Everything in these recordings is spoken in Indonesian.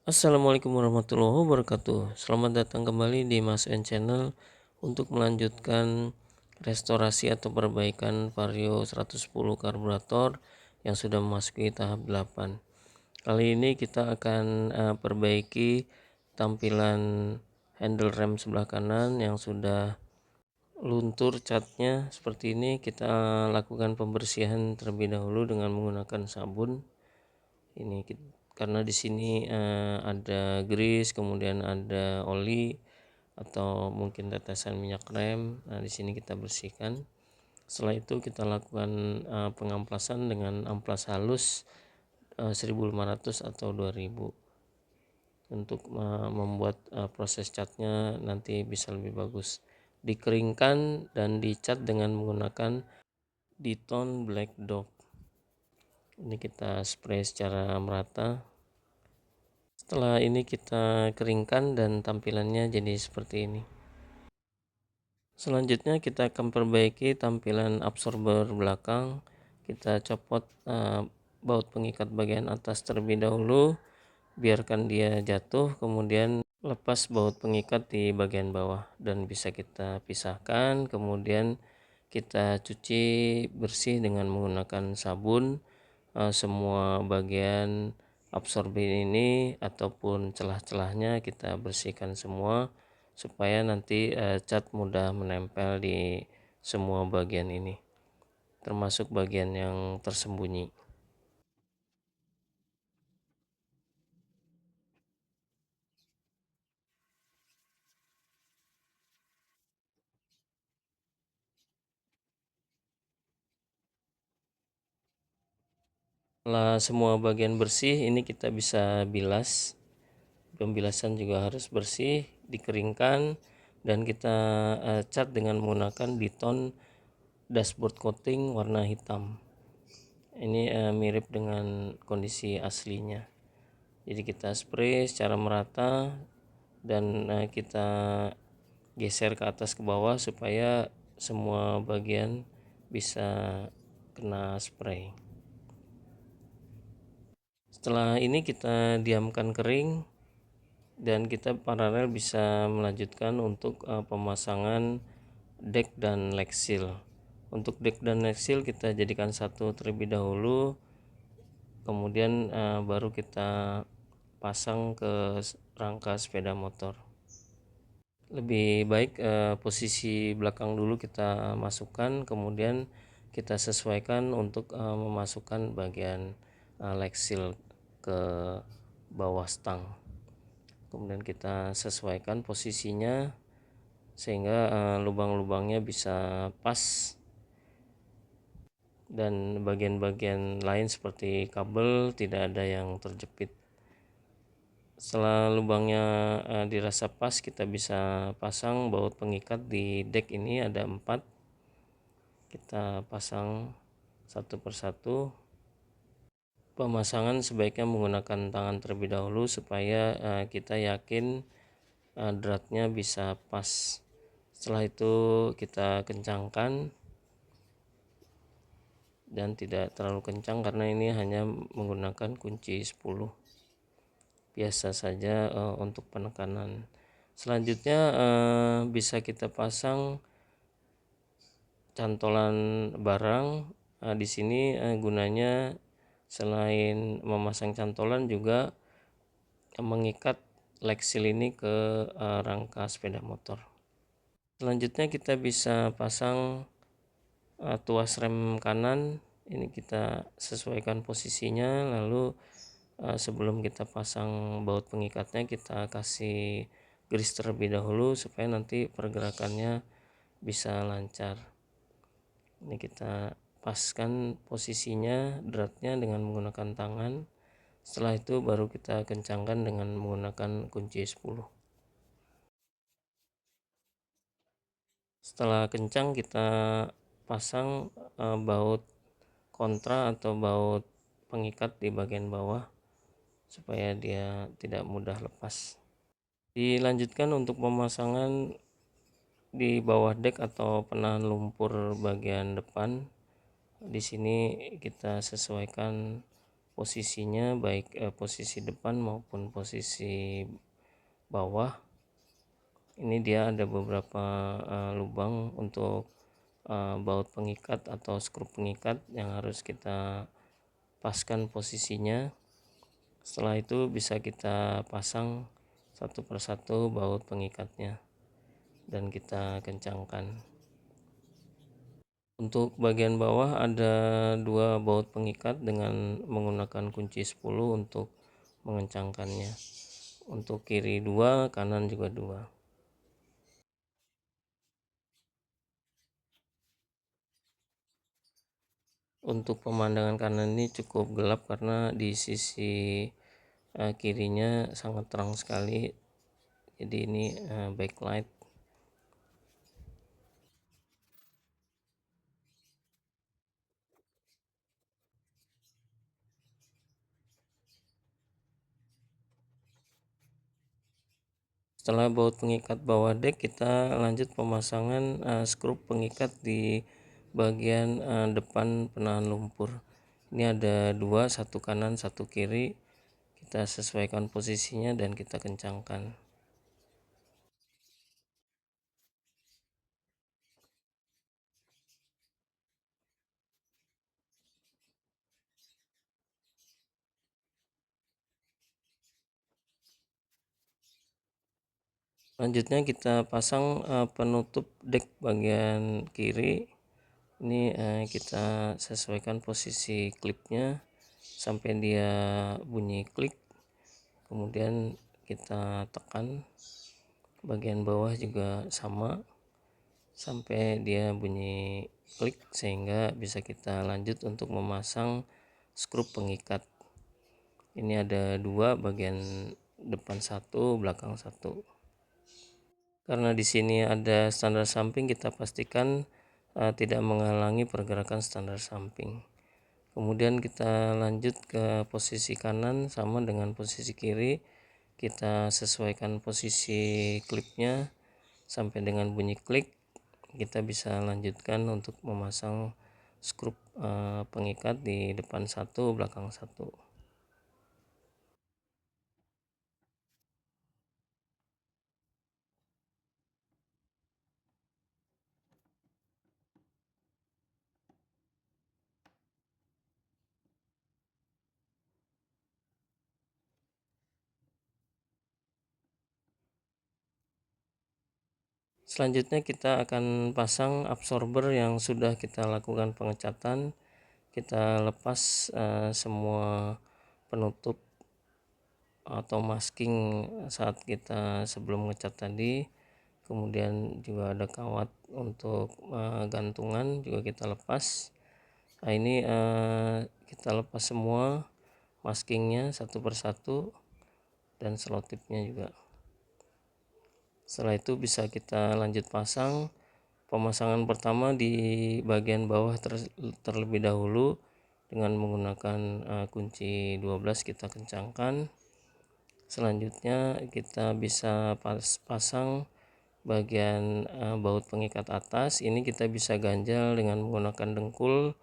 Assalamualaikum warahmatullahi wabarakatuh. Selamat datang kembali di Mas N Channel untuk melanjutkan restorasi atau perbaikan Vario 110 karburator yang sudah memasuki tahap 8. Kali ini kita akan perbaiki tampilan handle rem sebelah kanan yang sudah luntur catnya seperti ini. Kita lakukan pembersihan terlebih dahulu dengan menggunakan sabun. Ini karena di sini ada grease, kemudian ada oli atau mungkin tetesan minyak rem. Nah, di sini kita bersihkan. Setelah itu kita lakukan pengamplasan dengan amplas halus 1500 atau 2000 untuk membuat proses catnya nanti bisa lebih bagus. Dikeringkan dan dicat dengan menggunakan Diton Black Dog. Ini kita spray secara merata. Setelah ini kita keringkan dan tampilannya jadi seperti ini. Selanjutnya kita akan perbaiki tampilan absorber belakang. Kita copot baut pengikat bagian atas terlebih dahulu, biarkan dia jatuh, kemudian lepas baut pengikat di bagian bawah dan bisa kita pisahkan. Kemudian kita cuci bersih dengan menggunakan sabun semua bagian absorber ini ataupun celah-celahnya kita bersihkan semua supaya nanti cat mudah menempel di semua bagian ini, termasuk bagian yang tersembunyi. Setelah semua bagian bersih, ini kita bisa bilas. Pembilasan juga harus bersih, dikeringkan, dan kita cat dengan menggunakan Diton dashboard coating warna hitam. Ini mirip dengan kondisi aslinya. Jadi kita spray secara merata dan kita geser ke atas ke bawah supaya semua bagian bisa kena spray. Setelah ini kita diamkan kering dan kita paralel bisa melanjutkan untuk pemasangan deck dan leg seal. Untuk deck dan leg seal kita jadikan satu terlebih dahulu, kemudian baru kita pasang ke rangka sepeda motor. Lebih baik posisi belakang dulu kita masukkan, kemudian kita sesuaikan untuk memasukkan bagian leg seal ke bawah stang. Kemudian kita sesuaikan posisinya sehingga lubang-lubangnya bisa pas, dan bagian-bagian lain seperti kabel tidak ada yang terjepit. Setelah lubangnya dirasa pas, kita bisa pasang baut pengikat di deck. Ini ada 4, kita pasang satu persatu. Pemasangan sebaiknya menggunakan tangan terlebih dahulu supaya kita yakin dratnya bisa pas. Setelah itu kita kencangkan dan tidak terlalu kencang karena ini hanya menggunakan kunci 10, biasa saja untuk penekanan. Selanjutnya bisa kita pasang cantolan barang. Di sini gunanya selain memasang cantolan juga mengikat leg seal ini ke rangka sepeda motor. Selanjutnya kita bisa pasang tuas rem kanan. Ini kita sesuaikan posisinya, lalu sebelum kita pasang baut pengikatnya kita kasih grease terlebih dahulu supaya nanti pergerakannya bisa lancar. Ini kita paskan posisinya dratnya dengan menggunakan tangan. Setelah itu baru kita kencangkan dengan menggunakan kunci 10. Setelah kencang kita pasang baut kontra atau baut pengikat di bagian bawah supaya dia tidak mudah lepas. Dilanjutkan untuk pemasangan di bawah dek atau penahan lumpur bagian depan. Di sini kita sesuaikan posisinya, baik posisi depan maupun posisi bawah. Ini dia ada beberapa lubang untuk baut pengikat atau skrup pengikat yang harus kita paskan posisinya. Setelah itu bisa kita pasang satu persatu baut pengikatnya dan kita kencangkan. Untuk bagian bawah ada dua baut pengikat dengan menggunakan kunci 10 untuk mengencangkannya. Untuk kiri 2, kanan juga 2. Untuk pemandangan kanan ini cukup gelap karena di sisi kirinya sangat terang sekali. Jadi ini backlight. Setelah baut pengikat bawah dek, kita lanjut pemasangan skrup pengikat di bagian depan penahan lumpur. Ini ada dua, satu kanan satu kiri. Kita sesuaikan posisinya dan kita kencangkan. Selanjutnya kita pasang penutup dek bagian kiri. Ini kita sesuaikan posisi klipnya sampai dia bunyi klik, kemudian kita tekan. Bagian bawah juga sama sampai dia bunyi klik, sehingga bisa kita lanjut untuk memasang skrup pengikat. Ini ada dua, bagian depan satu, belakang satu. Karena di sini ada standar samping, kita pastikan tidak menghalangi pergerakan standar samping. Kemudian kita lanjut ke posisi kanan sama dengan posisi kiri. Kita sesuaikan posisi klipnya sampai dengan bunyi klik. Kita bisa lanjutkan untuk memasang skrup pengikat di depan satu, belakang satu. Selanjutnya kita akan pasang absorber yang sudah kita lakukan pengecatan. Kita lepas semua penutup atau masking saat kita sebelum ngecat tadi. Kemudian juga ada kawat untuk gantungan juga kita lepas. Nah, ini kita lepas semua maskingnya satu persatu dan selotipnya juga. Setelah itu bisa kita lanjut pasang. Pemasangan pertama di bagian bawah terlebih dahulu dengan menggunakan kunci 12 kita kencangkan. Selanjutnya kita bisa pasang bagian baut pengikat atas. Ini kita bisa ganjal dengan menggunakan dengkul.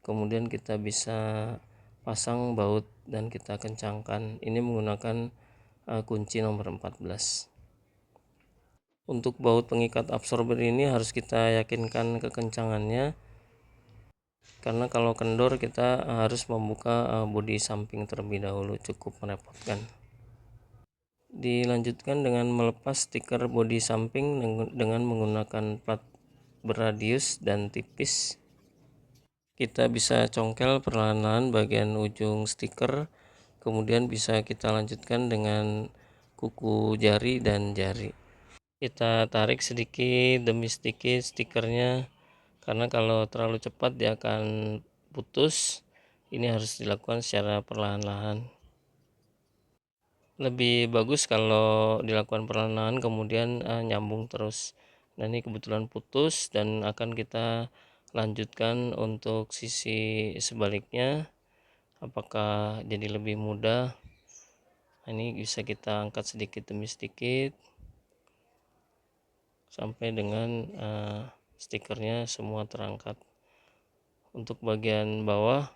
Kemudian kita bisa pasang baut dan kita kencangkan. Ini menggunakan kunci nomor 14. Untuk baut pengikat absorber ini harus kita yakinkan kekencangannya, karena kalau kendor kita harus membuka bodi samping terlebih dahulu, cukup merepotkan. Dilanjutkan dengan melepas stiker bodi samping dengan menggunakan plat berradius dan tipis. Kita bisa congkel perlahan-lahan bagian ujung stiker, kemudian bisa kita lanjutkan dengan kuku jari dan jari. Kita tarik sedikit demi sedikit stikernya, karena kalau terlalu cepat dia akan putus. Ini harus dilakukan secara perlahan-lahan. Lebih bagus kalau dilakukan perlahan-lahan kemudian nyambung terus. Nah, ini kebetulan putus dan akan kita lanjutkan untuk sisi sebaliknya. Apakah jadi lebih mudah? Nah, ini bisa kita angkat sedikit demi sedikit sampai dengan stikernya semua terangkat. Untuk bagian bawah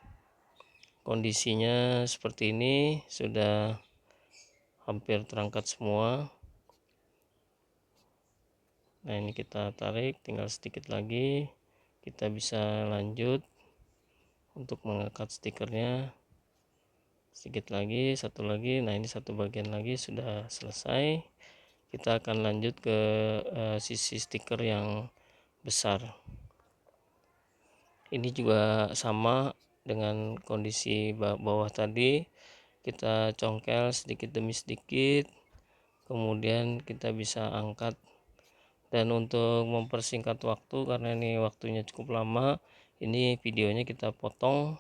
kondisinya seperti ini, sudah hampir terangkat semua. Nah, ini kita tarik, tinggal sedikit lagi, kita bisa lanjut untuk mengangkat stikernya. Sedikit lagi, satu lagi. Nah, ini satu bagian lagi sudah selesai. Kita akan lanjut ke sisi stiker yang besar. Ini juga sama dengan kondisi bawah tadi, kita congkel sedikit demi sedikit, kemudian kita bisa angkat. Dan untuk mempersingkat waktu, karena ini waktunya cukup lama, ini videonya kita potong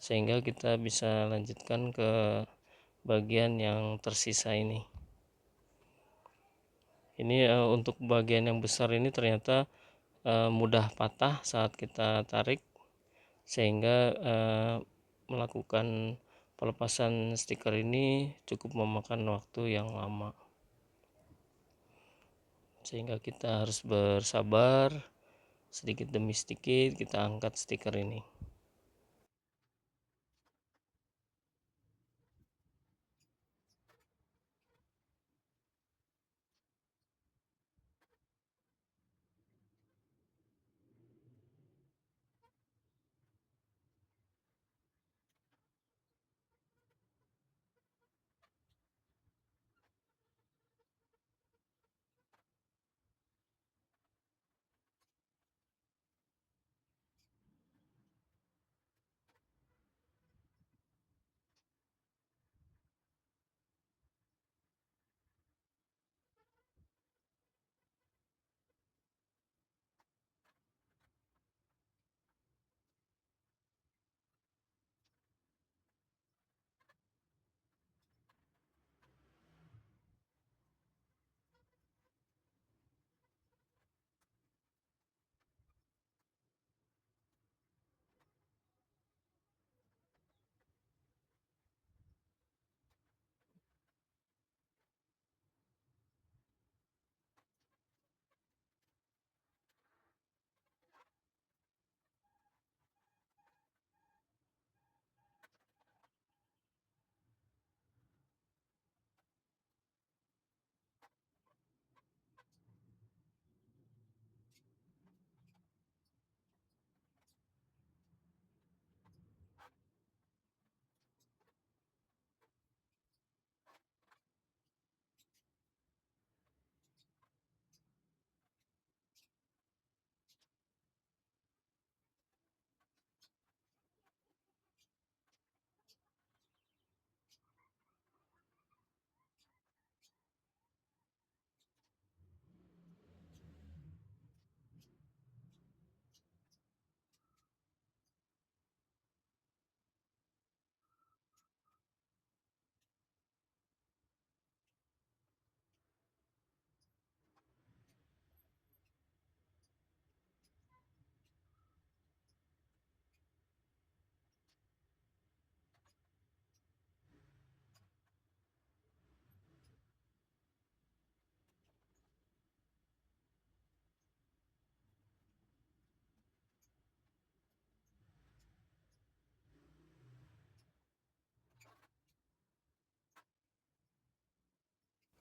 sehingga kita bisa lanjutkan ke bagian yang tersisa ini. Ini untuk bagian yang besar ini ternyata mudah patah saat kita tarik, sehingga melakukan pelepasan stiker ini cukup memakan waktu yang lama, sehingga kita harus bersabar, sedikit demi sedikit kita angkat stiker ini.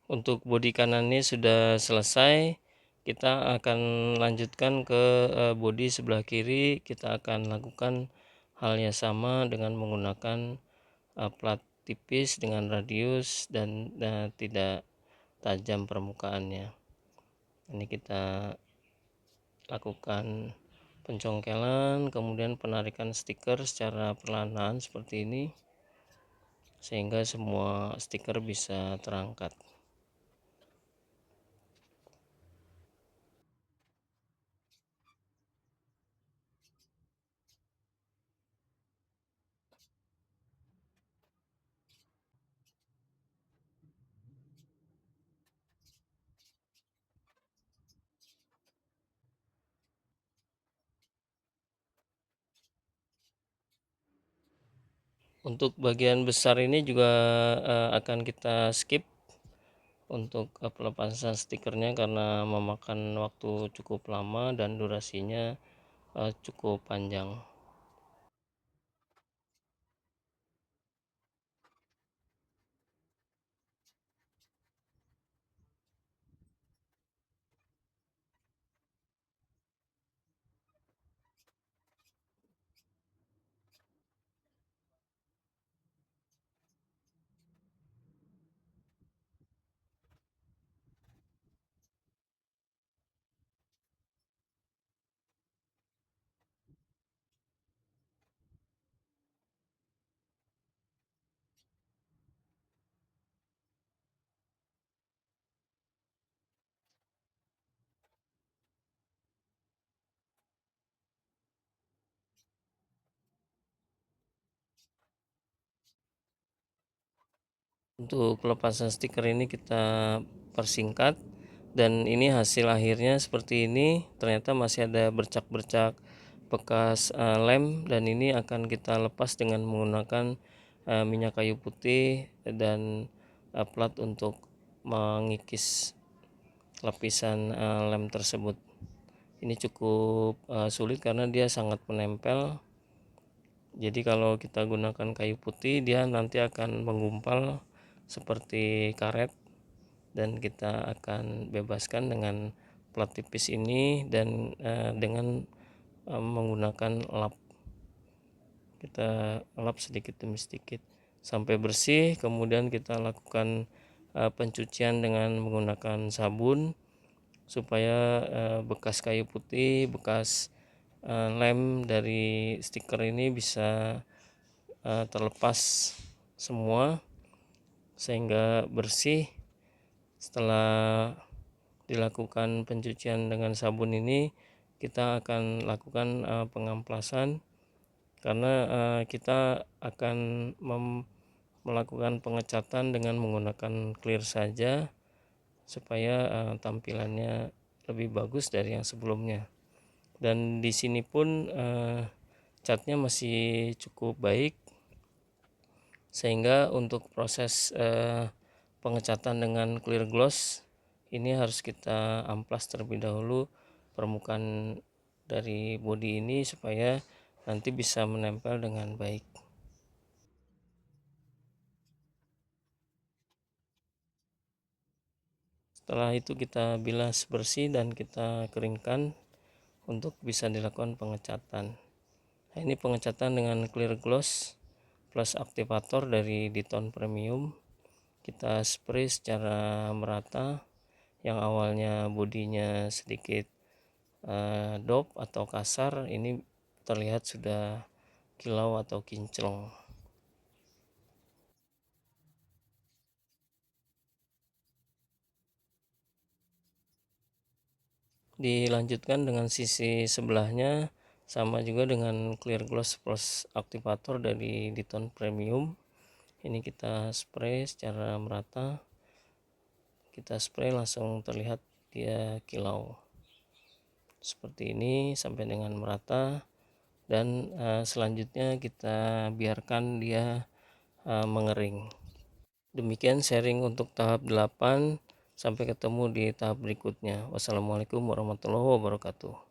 Untuk bodi kanannya sudah selesai, kita akan lanjutkan ke bodi sebelah kiri. Kita akan lakukan hal yang sama dengan menggunakan plat tipis dengan radius dan tidak tajam permukaannya. Ini kita lakukan pencongkelan, kemudian penarikan stiker secara perlahan seperti ini, sehingga semua stiker bisa terangkat. Untuk bagian besar ini juga akan kita skip untuk pelepasan stikernya, karena memakan waktu cukup lama dan durasinya cukup panjang. Untuk pelepasan stiker ini kita persingkat, dan ini hasil akhirnya seperti ini. Ternyata masih ada bercak-bercak bekas lem, dan ini akan kita lepas dengan menggunakan minyak kayu putih dan plat untuk mengikis lapisan lem tersebut. Ini cukup sulit karena dia sangat menempel. Jadi kalau kita gunakan kayu putih, dia nanti akan menggumpal seperti karet, dan kita akan bebaskan dengan plat tipis ini dan dengan menggunakan lap. Kita lap sedikit demi sedikit sampai bersih, kemudian kita lakukan pencucian dengan menggunakan sabun supaya bekas kayu putih, bekas lem dari stiker ini bisa terlepas semua sehingga bersih. Setelah dilakukan pencucian dengan sabun ini, kita akan lakukan pengamplasan, karena kita akan melakukan pengecatan dengan menggunakan clear saja supaya tampilannya lebih bagus dari yang sebelumnya. Dan di sini pun catnya masih cukup baik, sehingga untuk proses pengecatan dengan clear gloss ini harus kita amplas terlebih dahulu permukaan dari bodi ini supaya nanti bisa menempel dengan baik. Setelah itu kita bilas bersih dan kita keringkan untuk bisa dilakukan pengecatan. Nah, ini pengecatan dengan clear gloss plus aktivator dari Diton Premium. Kita spray secara merata. Yang awalnya bodinya sedikit dop atau kasar, ini terlihat sudah kilau atau kinclong. Dilanjutkan dengan sisi sebelahnya, sama juga dengan clear gloss plus aktivator dari Diton Premium. Ini kita spray secara merata, kita spray langsung terlihat dia kilau seperti ini sampai dengan merata. Dan selanjutnya kita biarkan dia mengering. Demikian sharing untuk tahap 8. Sampai ketemu di tahap berikutnya. Wassalamualaikum warahmatullahi wabarakatuh.